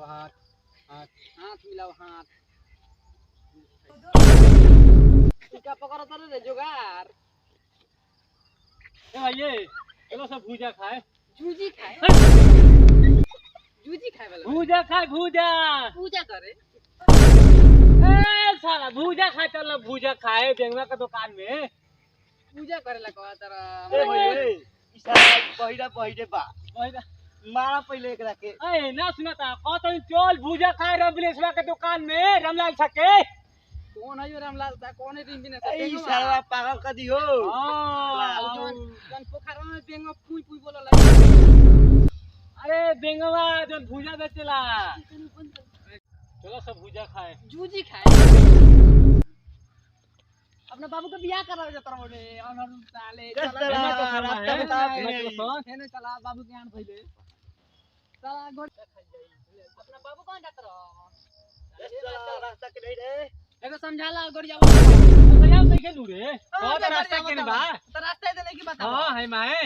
हाथ हाथ हाथ मिलाओ हाथ क्या पकड़ा था रे जुगाड़ ए भाई चलो सब भूजा खाए जूजी खाए जूजी खाए वाला भूजा खाए भूजा पूजा करे ए साला भूजा खाए चलो भूजा खाए बेंगवा का दुकान में पूजा करेला कहा तारा ए भाई ई साला पहिरा पहिरे बा ओइला मारा पहिले एकरा के ए ना सुनाता कहत चल भूजा खाए रमलेशवा के दुकान में रमलाल छके कौन है यो रामलाल ता कौन है टीम बिना ई साला पागल कर दियो हां जन पोखरा में बेंगो पुई पुई बोला लगा अरे बेंगवा जो भूजा बेचला चलो सब भूजा खाए जूजी खाए अपना बाबू का बियाह करावे जा तरह ने अनर साले चला रास्ता बता है ने चला बाबू के आन भइले चला गोड़ अपना बाबू कौन जात रह रास्ता के नहीं रे एगो समझाला गोड़िया सजाव से गेलू रे बहुत रास्ता के बा तो रास्ता दे नहीं की बता हां है माए